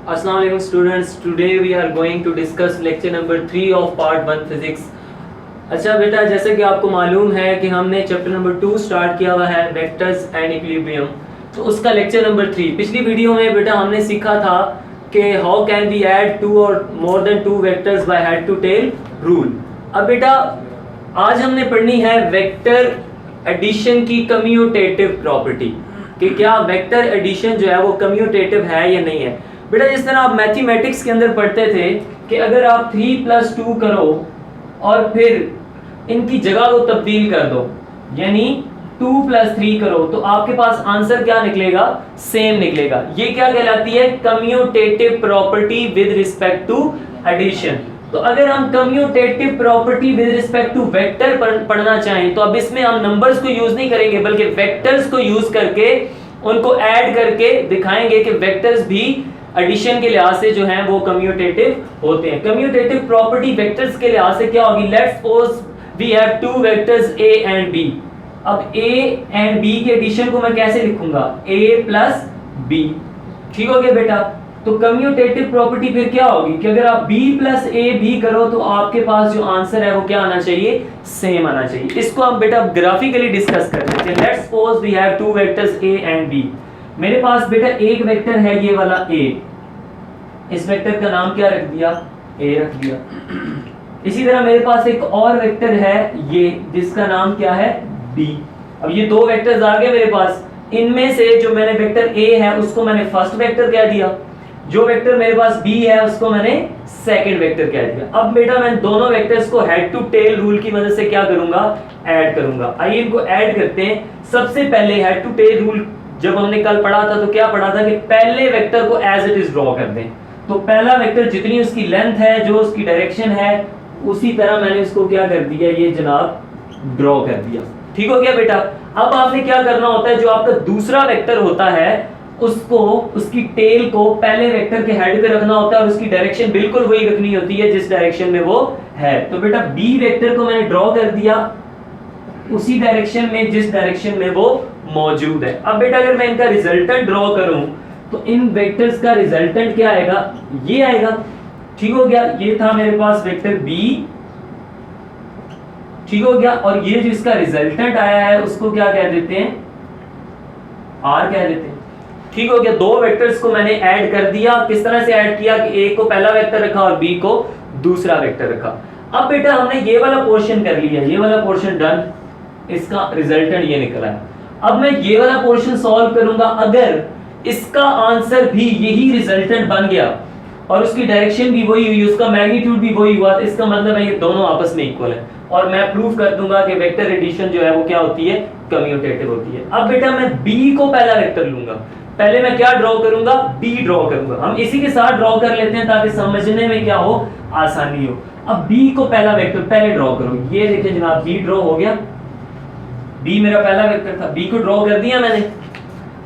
Assalamu alaikum students. Today we are going to discuss lecture number 3 of part 1 physics. अच्छा बेटा, जैसे कि आपको मालूम है कि हमने चैप्टर नंबर 2 स्टार्ट किया हुआ है वेक्टर्स एंड इक्विलिब्रियम, तो उसका लेक्चर नंबर 3। पिछली वीडियो में बेटा हमने सीखा था कि हाउ कैन वी ऐड 2 और more than 2 vectors by head to tail rule. अब बेटा आज हमने पढ़नी है वेक्टर एडिशन की कम्यूटेटिव प्रॉपर्टी कि क्या वेक्टर एडिशन जो है वो कम्यूटेटिव है या नहीं है। बेटा जिस तरह आप मैथमेटिक्स के अंदर पढ़ते थे कि अगर आप 3 + 2 करो और फिर इनकी जगह को तब्दील कर दो, यानी 2 + 3 करो, तो आपके पास आंसर क्या निकलेगा? सेम निकलेगा। ये क्या कहलाती है? Commutative property with respect to addition. तो अगर हम commutative property with respect to vector पढ़ना चाहें तो अब इसमें हम नंबर्स को यूज नहीं करेंगे बल्कि वेक्टर्स को यूज करके उनको ऐड करके दिखाएंगे कि वेक्टर्स भी एडिशन के लिहाज से जो हैं वो कम्यूटेटिव होते हैं। कम्यूटेटिव प्रॉपर्टी वेक्टर्स के लिहाज से क्या होगी? Let's suppose we have 2 vectors a and b। अब a एंड b के एडिशन को मैं कैसे लिखूंगा? a + b। ठीक हो गया बेटा? तो कम्यूटेटिव प्रॉपर्टी फिर क्या होगी कि अगर आप b + a b करो तो आपके पास जो आंसर है वो क्या आना चाहिए? सेम आना चाहिए। इसको हम बेटा ग्राफिकली डिस्कस कर लेते हैं। Let's suppose we have 2 vectors a and b। मेरे पास बेटा एक वेक्टर है ये वाला a, इस वेक्टर का नाम क्या रख दिया? a रख दिया। इसी तरह मेरे पास एक और वेक्टर है ये, जिसका नाम क्या है? b। अब ये 2 वेक्टर्स आ गए मेरे पास। इनमें से जो मैंने वेक्टर a है उसको मैंने फर्स्ट वेक्टर कह दिया, जो वेक्टर मेरे पास b है उसको मैंने सेकंड वेक्टर कह दिया। अब बेटा मैं दोनों वेक्टर्स को हेड टू टेल रूल की मदद से क्या करूंगा? ऐड करूंगा। आइए इनको ऐड करते हैं। सबसे पहले हेड टू टेल रूल जब हमने कल पढ़ा था तो क्या पढ़ा था कि पहले वेक्टर को एज इट इज ड्रॉ कर दें। तो पहला वेक्टर जितनी उसकी लेंथ है, जो उसकी डायरेक्शन है, उसी तरह मैंने इसको क्या कर दिया? ये जनाब ड्रॉ कर दिया। ठीक हो गया बेटा? अब आपने क्या करना होता है, जो आपका दूसरा वेक्टर होता है उसको, उसकी टेल को पहले वेक्टर के हेड पे रखना होता है और उसकी डायरेक्शन बिल्कुल वही रखनी होती है जिस डायरेक्शन में वो है। तो बेटा बी वेक्टर को मैंने ड्रॉ कर दिया उसी डायरेक्शन में जिस डायरेक्शन में वो मौजूद है। अब बेटा अगर मैं इनका रिजल्टेंट ड्रॉ करूं तो इन वेक्टर्स का रिजल्टेंट क्या आएगा? ये आएगा। ठीक हो गया? ये था मेरे पास वेक्टर b। ठीक हो गया? और ये जो इसका रिजल्टेंट आया है उसको क्या कह देते हैं? r कह देते हैं। ठीक हो गया? 2 वेक्टर्स को मैंने ऐड कर दिया। किस तरह से ऐड किया कि a को पहला वेक्टर रखा और b को दूसरा वेक्टर रखा। अब बेटा हमने ये वाला पोर्शन कर लिया, ये वाला पोर्शन डन, इसका रिजल्टेंट ये निकला है। अब मैं ये वाला पोर्शन सॉल्व करूंगा। अगर इसका आंसर भी यही रिजल्टेंट बन गया और उसकी डायरेक्शन भी वही हुई, उसका मैग्नीट्यूड भी वही हुआ, तो इसका मतलब है ये दोनों आपस में इक्वल है और मैं प्रूव कर दूंगा कि वेक्टर एडिशन जो है वो क्या होती है? कम्यूटेटिव होती है। अब बेटा मैं b को पहला वेक्टर लूंगा। पहले मैं क्या ड्रॉ करूंगा? b ड्रॉ करूंगा। हम इसी के साथ ड्रॉ कर लेते हैं ताकि समझने में क्या हो? आसानी हो। अब b को पहला वेक्टर पहले ड्रॉ करो। ये देखिए जनाब b ड्रॉ हो गया। b मेरा पहला वेक्टर था, b को ड्रॉ कर दिया मैंने।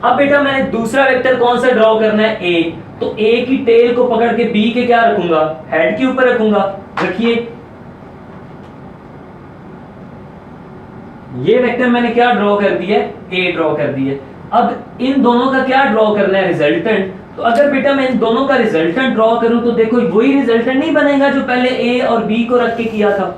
अब बेटा मैंने दूसरा वेक्टर कौन सा ड्रॉ करना है? a। तो a की टेल को पकड़ के b के क्या रखूंगा? हेड के ऊपर रखूंगा। रखिए ये वेक्टर मैंने क्या ड्रॉ कर दिया? a ड्रॉ कर दिया। अब इन दोनों का क्या ड्रॉ करना है? रिजल्टेंट। तो अगर बेटा मैं इन दोनों का रिजल्टेंट ड्रॉ करूं तो देखो वही रिजल्टेंट नहीं बनेगा जो पहले a और b को रख के किया था।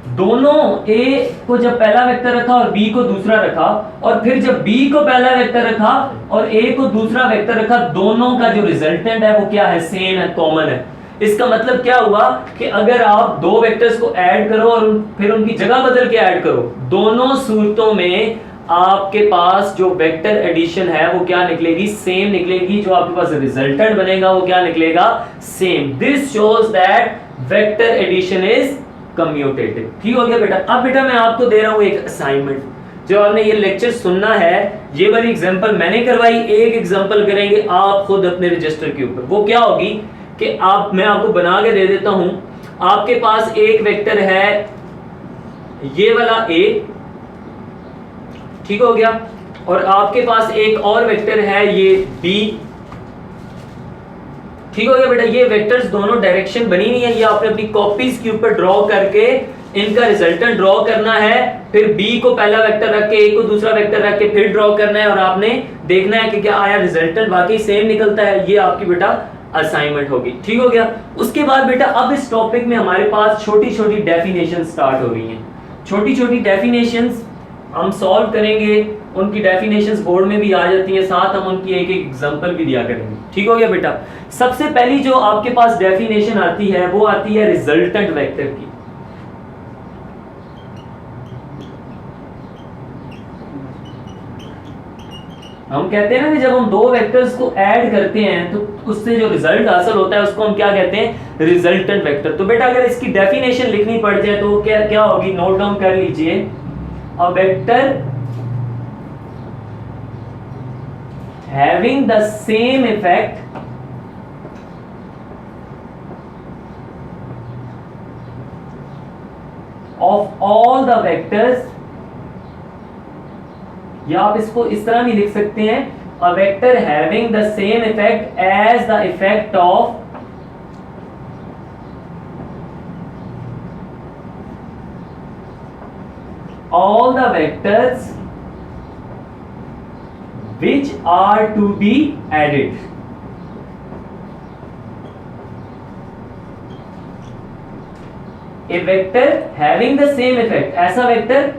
दोनों a को जब पहला वेक्टर रखा और b को दूसरा रखा, और फिर जब b को पहला वेक्टर रखा और a को दूसरा वेक्टर रखा, दोनों का जो रिजल्टेंट है वो क्या है? सेम है, कॉमन है। इसका मतलब क्या हुआ कि अगर आप 2 वेक्टर्स को ऐड करो और फिर उनकी जगह बदल के ऐड करो, दोनों सूरतों में आपके पास जो वेक्टर एडिशन है वो क्या निकलेगी? सेम निकलेगी। जो आपके पास रिजल्टेंट बनेगा वो क्या निकलेगा? Same. This shows that vector addition is commutative. ठीक हो गया बेटा? अब बेटा मैं आपको दे रहा हूं एक असाइनमेंट। जो आपने ये लेक्चर सुनना है, ये वाली एग्जांपल मैंने करवाई, एक एग्जांपल करेंगे आप खुद अपने रजिस्टर के ऊपर। वो क्या होगी कि मैं आपको बना के दे देता हूं। आपके पास एक वेक्टर है ये वाला a, ठीक हो गया, और आपके पास एक और वेक्टर है ये b। ठीक हो गया बेटा? ये वेक्टर्स दोनों डायरेक्शन बनी नहीं है, ये आपने अपनी कॉपीज के ऊपर ड्रॉ करके इनका रिजल्टेंट ड्रॉ करना है, फिर b को पहला वेक्टर रख के a को दूसरा वेक्टर रख के फिर ड्रॉ करना है और आपने देखना है कि क्या आया रिजल्टेंट वाकई सेम निकलता है। ये आपकी बेटा असाइनमेंट होगी। ठीक हो गया। उसके बाद बेटा अब इस टॉपिक में हमारे पास छोटी छोटी डेफिनेशन स्टार्ट हो रही हैं। छोटी छोटी डेफिनेशंस हम सॉल्व करेंगे, उनकी डेफिनेशंस बोर्ड में भी आ जाती हैं, साथ हम उनकी एक एग्जांपल भी दिया करेंगे। ठीक हो गया बेटा। सबसे पहली जो आपके पास डेफिनेशन आती है वो आती है रिजल्टेंट वेक्टर की। हम कहते हैं ना कि जब हम दो वेक्टर्स को ऐड करते हैं तो उससे जो रिजल्ट हासिल होता है उसको हम क्या कहते हैं, रिजल्टेंट वेक्टर। तो बेटा अगर इसकी डेफिनेशन लिखनी पड़ जाए तो क्या क्या होगी, नोट डाउन कर लीजिए। A vector having the same effect of all the vectors, या आप इसको इस तरह भी लिख सकते हैं, a vector having the same effect as the effect of all the vectors which are to be added। A vector having the same effect, ऐसा वेक्टर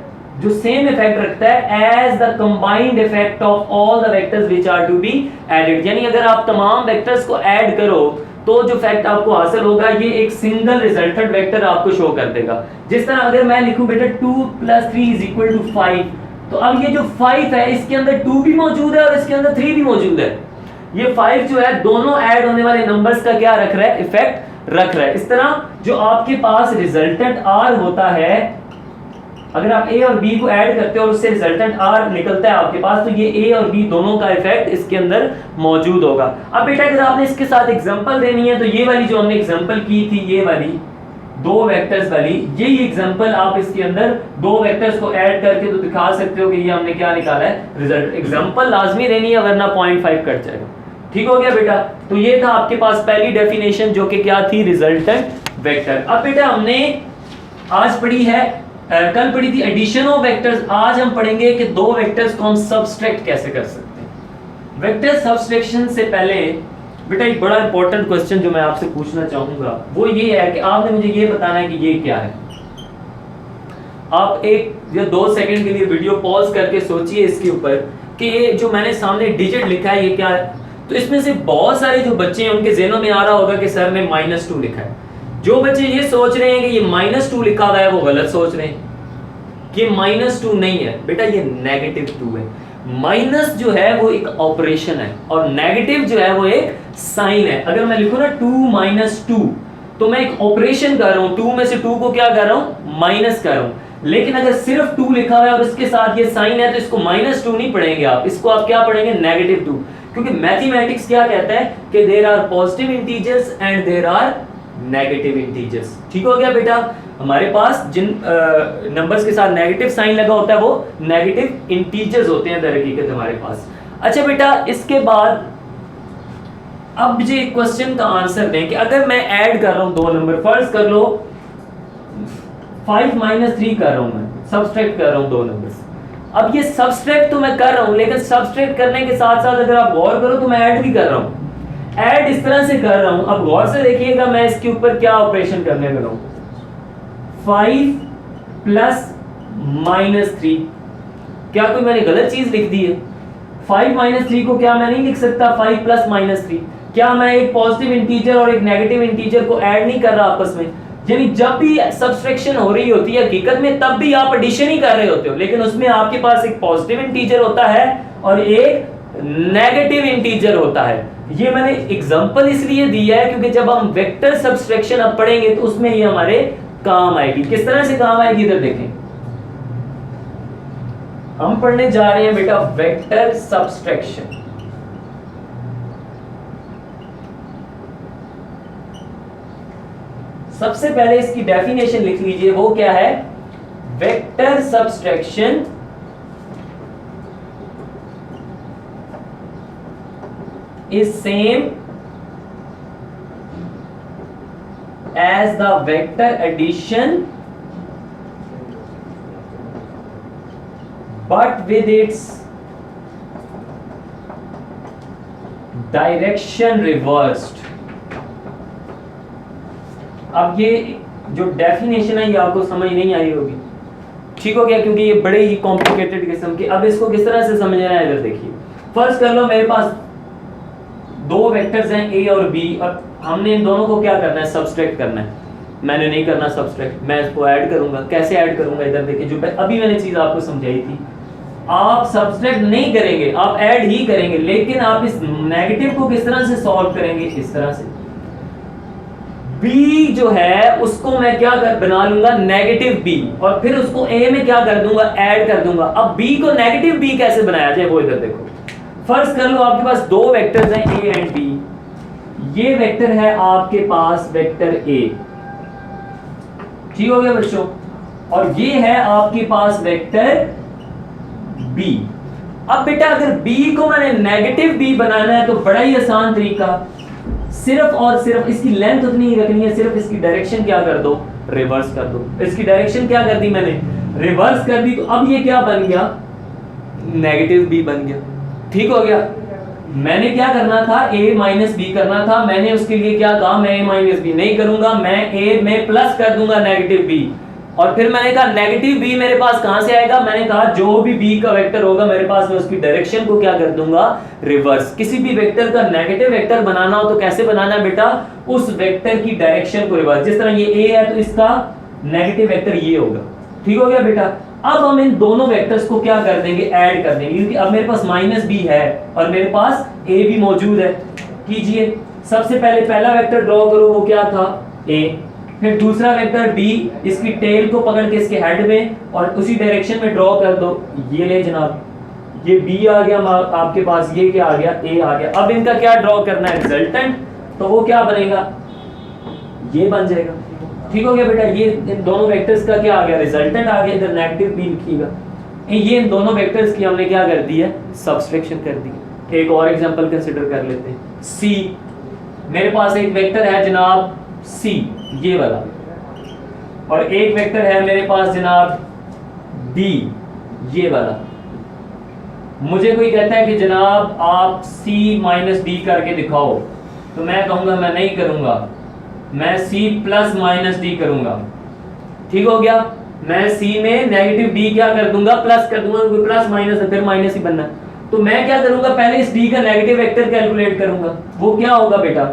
जो सेम इफेक्ट रखता है as the combined effect of all the vectors which are to be added. यानी अगर आप तमाम vectors को add करो तो जो फैक्ट आपको हासिल होगा ये एक सिंगल रिजल्टेंट वेक्टर आपको शो कर देगा। जिस तरह अगर मैं लिखूं बेटा 2 + 3 = 5, तो अब ये जो 5 है इसके अंदर 2 भी मौजूद है और इसके अंदर 3 भी मौजूद है। ये 5 जो है दोनों ऐड होने वाले नंबर्स का क्या रख रहा है, इफेक्ट रख रहा है। इस तरह जो आपके पास रिजल्टेंट R होता है, अगर आप A और B को ऐड करते हो और उससे रिजल्टेंट R निकलता है आपके पास, तो ये A और B दोनों का इफेक्ट इसके अंदर मौजूद होगा। अब बेटा अगर आपने इसके साथ एग्जांपल देनी है तो ये वाली जो हमने एग्जांपल की थी, ये वाली दो वेक्टर्स वाली, यही एग्जांपल आप इसके अंदर दो वेक्टर्स को ऐड करके तो दिखा सकते हो कि ये हमने क्या निकाला है, रिजल्ट। एग्जांपल लाजमी देनी है वरना 0.5 कट जाएगा। ठीक हो गया बेटा। तो ये था आपके पास पहली डेफिनेशन जो कि क्या थी, रिजल्टेंट वेक्टर। अब बेटा हमने आज पढ़ी है, कल पढ़ी थी एडिशन ऑफ वेक्टर्स। आज हम पढ़ेंगे कि दो वेक्टर्स को हम सबट्रैक्ट कैसे कर सकते हैं। वेक्टर सबट्रैक्शन से पहले बेटा एक बड़ा इंपॉर्टेंट क्वेश्चन जो मैं आपसे पूछना चाहूंगा वो ये है कि आपने मुझे ये बताना है कि ये क्या है। आप 1 या 2 सेकंड के लिए वीडियो पॉज करके सोचिए इसके ऊपर कि ये जो मैंने सामने डिजिट लिखा है ये क्या है। तो इसमें से बहुत सारे जो बच्चे हैं उनके ज़हनों में आ रहा होगा कि सर ने -2 लिखा है। जो बच्चे ये सोच रहे हैं कि ये -2 लिखा हुआ है वो गलत सोच रहे हैं। कि -2 नहीं है बेटा, ये -2 है। माइनस जो है वो एक ऑपरेशन है और नेगेटिव जो है वो एक साइन है। अगर मैं लिखूं ना 2 - 2 तो मैं एक ऑपरेशन कर रहा हूं, 2 में से 2 को क्या कर रहा हूं, माइनस कर रहा हूं। लेकिन अगर सिर्फ 2 लिखा हुआ है और इसके साथ ये साइन है तो इसको -2 नहीं पढ़ेंगे आप, इसको आप क्या पढ़ेंगे, -2। क्योंकि मैथमेटिक्स क्या कहता है कि there are positive integers and there are negative integers. ठीक हो गया बेटा। हमारे पास जिन नंबर्स के साथ नेगेटिव साइन लगा होता है वो नेगेटिव इंटीजर्स होते हैं दर हकीकत हमारे पास। अच्छा बेटा इसके बाद अब मुझे एक क्वेश्चन का आंसर दें कि अगर मैं ऐड कर रहा हूं दो नंबर, फर्ज कर लो 5 - 3 कर रहा हूं, मैं सबट्रैक्ट कर रहा हूं दो नंबर्स। अब ये सबट्रैक्ट तो मैं कर रहा हूं लेकिन सबट्रैक्ट करने के साथ साथ अगर आप गौर करो तो मैं ऐड भी कर रहा हूं। ऐड इस तरह से कर रहा हूं, अब गौर से देखिएगा मैं इसके ऊपर क्या ऑपरेशन करने लगा हूं, 5 + -3। क्या कोई मैंने गलत चीज लिख दी है? 5 - 3 को क्या मैं नहीं लिख सकता 5 + -3? क्या मैं एक पॉजिटिव इंटीजर और एक नेगेटिव इंटीजर को ऐड नहीं कर रहा आपस में? यानी जब भी सबट्रैक्शन हो रही होती है हकीकत में तब भी आप एडिशन ही कर रहे होते हो, लेकिन उसमें आपके पास एक पॉजिटिव इंटीजर होता है और एक नेगेटिव इंटीजर होता है। ये मैंने एग्जांपल इसलिए दिया है क्योंकि जब हम वेक्टर सबट्रैक्शन अब पढ़ेंगे तो उसमें ये हमारे काम आएगी। किस तरह से काम आएगी इधर देखें। हम पढ़ने जा रहे हैं बेटा वेक्टर सबट्रैक्शन। सबसे पहले इसकी डेफिनेशन लिख लीजिए, वो क्या है, vector subtraction is same as the vector addition but with its direction reversed. अब ये जो डेफिनेशन है ये आपको समझ नहीं आई होगी, ठीक हो गया, क्योंकि ये बड़े ही कॉम्प्लिकेटेड किस्म के। अब इसको किस तरह से समझना है इधर देखिए। फर्स्ट कर लो मेरे पास दो वेक्टर्स हैं ए और बी, और हमने इन दोनों को क्या करना है, सब्सट्रैक्ट करना है। मैंने नहीं करना सब्सट्रैक्ट, मैं इसको ऐड करूंगा। कैसे ऐड करूंगा, इधर देखिए, जो अभी मैंने चीज आपको समझाई थी। आप सब्सट्रैक्ट नहीं करेंगे, आप ऐड ही करेंगे, लेकिन आप इस नेगेटिव को किस तरह से सॉल्व करेंगे, इस तरह से। b जो है उसको मैं क्या बना लूंगा, नेगेटिव b, और फिर उसको a में क्या कर दूंगा, ऐड कर दूंगा। अब b को नेगेटिव b कैसे बनाया जाए वो इधर देखो। फर्स्ट कर लो, आपके पास दो वेक्टर्स हैं a एंड b। ये वेक्टर है आपके पास वेक्टर a, ठीक हो गया बच्चों, और ये है आपके पास वेक्टर b। अब बेटा अगर b को मैंने नेगेटिव b बनाना है तो बड़ा ही आसान तरीका, सिर्फ और सिर्फ इसकी लेंथ उतनी ही रखनी है, सिर्फ इसकी डायरेक्शन क्या कर दो, रिवर्स कर दो। इसकी डायरेक्शन क्या कर दी मैंने, रिवर्स कर दी, तो अब ये क्या बन गया, नेगेटिव b बन गया, ठीक हो गया। मैंने क्या करना था, a माइनस बी करना था, मैंने उसके लिए क्या कहा, मैं a माइनस बी नहीं करूंगा, मैं a में प्लस कर दूंगा नेगेटिव b, और फिर मैंने कहा नेगेटिव b मेरे पास कहां से आएगा, मैंने कहा जो भी b का वेक्टर होगा मेरे पास, मैं उसकी डायरेक्शन को क्या कर दूंगा, रिवर्स। किसी भी वेक्टर का नेगेटिव वेक्टर बनाना हो तो कैसे बनाना है बेटा, उस वेक्टर की डायरेक्शन को रिवर्स। जिस तरह ये a है तो इसका नेगेटिव वेक्टर ये होगा, ठीक हो गया बेटा। अब हम इन दोनों वेक्टर्स को क्या कर देंगे, ऐड कर देंगे, क्योंकि अब मेरे पास माइनस b है और मेरे पास a भी मौजूद है। कीजिए, सबसे पहले पहला वेक्टर ड्रॉ करो, वो क्या था, a। फिर दूसरा वेक्टर b, इसकी टेल को पकड़ के इसके हेड में और उसी डायरेक्शन में ड्रॉ कर दो। ये ले जनाब, ये b आ गया आपके पास, ये क्या आ गया, a आ गया। अब इनका क्या ड्रॉ करना है, रिजल्टेंट, तो वो क्या बनेगा, ये बन जाएगा, ठीक हो गया बेटा। ये इन दोनों वेक्टर्स का क्या आ गया, रिजल्टेंट आ गया, इधर नेगेटिव b लिखिएगा। ये इन दोनों वेक्टर्स की हमने क्या कर दी है, सब्सट्रैक्शन कर दी। एक और एग्जांपल कंसीडर कर लेते हैं, c। मेरे पास एक वेक्टर है जनाब c, ये वाला, और एक वेक्टर है मेरे पास जनाब d, ये वाला। मुझे कोई कहता है कि जनाब आप c माइनस डी करके दिखाओ, तो मैं कहूंगा मैं नहीं करूंगा, मैं c प्लस माइनस डी करूंगा, ठीक हो गया। मैं c में नेगेटिव d क्या कर दूंगा, प्लस कर दूंगा, क्योंकि प्लस माइनस है, फिर माइनस ही बनना। तो मैं क्या करूंगा, पहले इस d का नेगेटिव वेक्टर कैलकुलेट करूंगा। वो क्या होगा बेटा,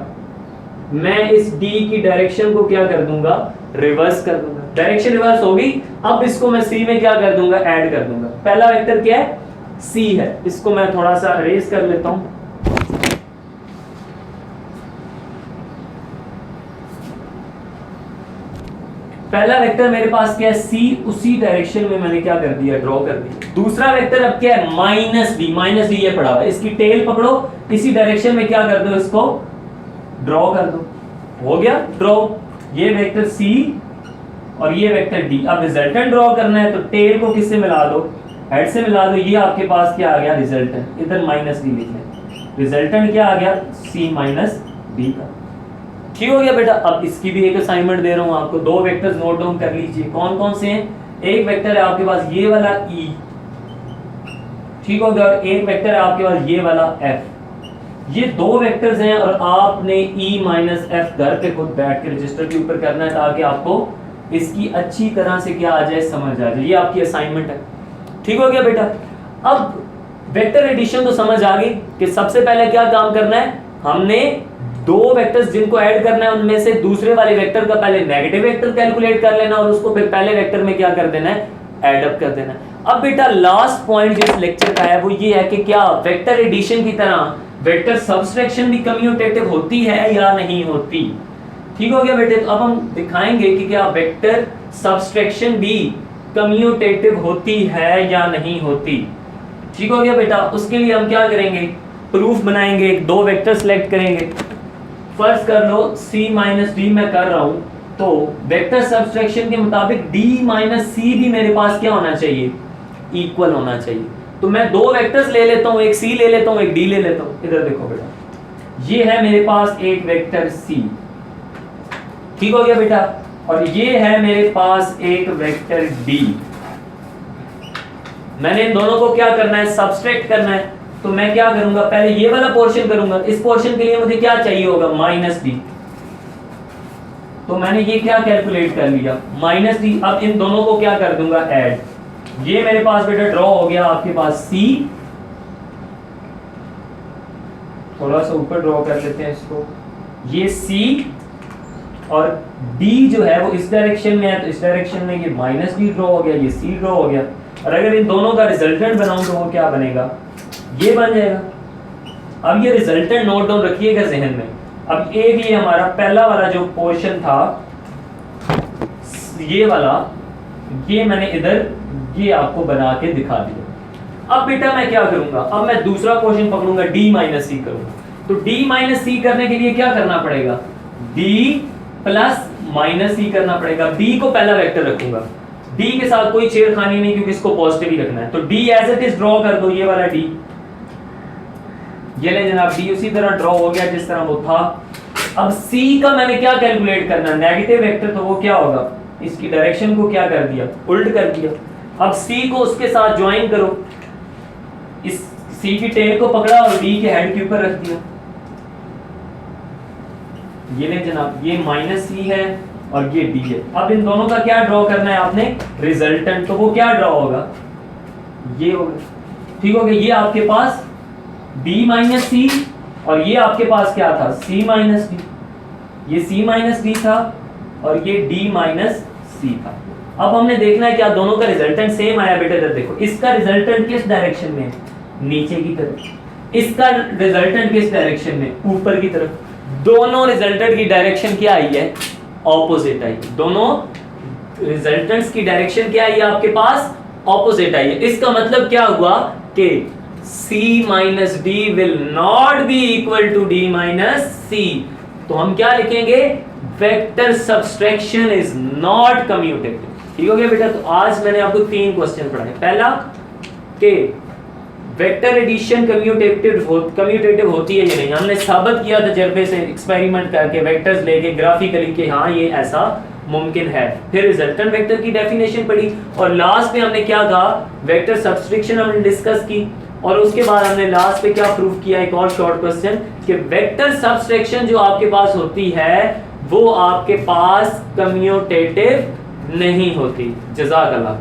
मैं इस d की डायरेक्शन को क्या कर दूंगा, रिवर्स कर दूंगा। डायरेक्शन रिवर्स होगी, अब इसको मैं c में क्या कर दूंगा, ऐड कर दूंगा। पहला वेक्टर क्या है, c है, इसको मैं थोड़ा सा अरेज कर लेता हूं। पहला वेक्टर मेरे पास क्या है, c, उसी डायरेक्शन में मैंने क्या कर दिया, ड्रॉ कर दिया। दूसरा वेक्टर अब क्या है, माइनस डी, माइनस डी ये पड़ा हुआ है, इसकी टेल पकड़ो, इसी डायरेक्शन में क्या कर दो, इसको ड्रॉ कर दो। हो गया ड्रॉ, ये वेक्टर c और ये वेक्टर d। अब रिजल्टेंट ड्रॉ करना है तो टेल को किससे मिला दो, हेड से मिला दो। ये आपके पास क्या आ गया, रिजल्टेंट, इधर माइनस डी लिख लें। रिजल्टेंट क्या आ गया, c माइनस d का, ठीक हो गया बेटा। अब इसकी भी एक असाइनमेंट दे रहा हूं आपको, दो वेक्टर्स नोट डाउन कर लीजिए। कौन कौन से हैं, एक वेक्टर है आपके पास ये वाला e, ठीक हो गया, और एक वेक्टर है आपके पास ये वाला f। ये दो वेक्टर्स हैं और आपने e माइनस एफ घर पे खुद बैठ के रजिस्टर के ऊपर करना है, ताकि आपको इसकी अच्छी तरह से क्या आ जाए, समझ आ जाए। ये आपकी असाइनमेंट है, ठीक हो गया बेटा। अब वेक्टर एडिशन तो समझ आ गई कि सबसे पहले क्या काम करना है, हमने दो वेक्टर्स जिनको ऐड करना है उनमें से दूसरे वाले वेक्टर का पहले नेगेटिव वेक्टर कैलकुलेट कर लेना और उसको फिर पहले वेक्टर में क्या कर देना है, ऐड अप कर देना है। अब बेटा लास्ट पॉइंट जो इस लेक्चर का है वो ये है कि क्या वेक्टर एडिशन की तरह वेक्टर सब्सट्रैक्शन भी कम्यूटेटिव होती है या नहीं होती, ठीक हो गया बेटे। तो अब हम दिखाएंगे कि क्या वेक्टर सब्सट्रैक्शन भी कम्यूटेटिव होती है या नहीं होती, ठीक हो गया बेटा। उसके लिए हम क्या करेंगे, प्रूफ बनाएंगे, दो वेक्टर सेलेक्ट करेंगे। फर्स्ट कर लो c माइनस डी मैं कर रहा हूं, तो वेक्टर सब्सट्रैक्शन के मुताबिक d माइनस सी भी मेरे पास क्या होना चाहिए, इक्वल होना चाहिए। तो मैं दो वेक्टर्स ले लेता हूं, एक c ले लेता हूं, एक d ले लेता हूं। इधर देखो बेटा, ये है मेरे पास एक वेक्टर c, ठीक हो गया बेटा, और ये है मेरे पास एक वेक्टर d। मैंने इन दोनों को क्या करना है, सब्सट्रैक्ट करना है। तो मैं क्या करूंगा, पहले ये वाला पोर्शन करूंगा। इस पोर्शन के लिए मुझे क्या चाहिए होगा, माइनस डी। तो मैंने ये क्या कैलकुलेट कर लिया, माइनस डी। अब इन दोनों को क्या कर दूंगा, ऐड। ये मेरे पास बेटा ड्रॉ हो गया आपके पास सी, थोड़ा सा ऊपर ड्रॉ कर लेते हैं इसको, ये सी और डी जो है वो इस डायरेक्शन में है, तो इस डायरेक्शन में ये माइनस डी ड्रॉ हो गया, ये सी ड्रॉ हो गया। और अगर इन दोनों का रिजल्टेंट बनाऊं तो वो क्या बनेगा, ये बन जाएगा। अब ये रिजल्टेंट नोट डाउन रखिएगा जहन में। अब एक ये हमारा पहला वाला जो पोर्शन था, ये वाला, ये मैंने इधर ये आपको बना के दिखा दिया। अब बेटा मैं क्या करूंगा, अब मैं दूसरा पोर्शन पकड़ूंगा, डी माइनस सी करूंगा। तो डी माइनस सी करने के लिए क्या करना पड़ेगा, डी प्लस माइनस सी करना पड़ेगा। डी को पहला वेक्टर रखूंगा, डी के साथ कोई छेड़खानी नहीं क्योंकि इसको पॉजिटिव ही रखना है। तो D as it is draw कर दो, ये वाला डी, ये ले जनाब, डी उसी तरह ड्रॉ हो गया जिस तरह वो था। अब सी का मैंने क्या कैलकुलेट करना, नेगेटिव वेक्टर, तो वो क्या होगा, इसकी डायरेक्शन को क्या कर दिया, उल्ट कर दिया। अब सी को उसके साथ ज्वाइन करो, इस सी की टेल को पकड़ा और डी के हेड के ऊपर रख दिया। ये ले जनाब, ये माइनस सी है और ये डी है। अब इन दोनों का क्या ड्रॉ करना है आपने, रिजल्टेंट। तो वो क्या ड्रॉ होगा, ये होगा, ठीक हो गया। ये आपके पास b माइनस सी और ये आपके पास क्या था, c माइनस डी। ये c माइनस डी था और ये d माइनस सी था। अब हमने देखना है क्या दोनों का रिजल्टेंट सेम आया। बेटा इधर देखो, इसका रिजल्टेंट किस डायरेक्शन में है, नीचे की तरफ। इसका रिजल्टेंट किस डायरेक्शन में, ऊपर की तरफ। दोनों रिजल्टेंट की डायरेक्शन क्या आई है, ऑपोजिट आई है। दोनों रिजल्टेंट्स की डायरेक्शन क्या आई है आपके पास, ऑपोजिट आई है। इसका मतलब क्या हुआ कि c minus D will not be equal to d minus C. तो हम क्या लिखेंगे, vector subtraction is not commutative. ठीक हो गया बेटा। तो आज मैंने आपको 3 क्वेश्चन पढ़ाए। पहला कि वेक्टर एडिशन कम्यूटेटिव होती है या नहीं, हमने साबित किया तजर्बे से, एक्सपेरिमेंट करके, वेक्टर्स लेके ग्राफिकली कि हाँ ये ऐसा मुमकिन है। फिर रिजल्टेंट वेक्टर की डेफिनेशन पढ़ी और लास्ट में हमने क्या कहा, वेक्टर सब्सट्रैक्शन हमने डिस्कस की। और उसके बाद हमने लास्ट पे क्या प्रूफ किया, एक और शॉर्ट क्वेश्चन, कि वेक्टर सब्सट्रैक्शन जो आपके पास होती है वो आपके पास कम्यूटेटिव नहीं होती। जज़ाकल्लाह।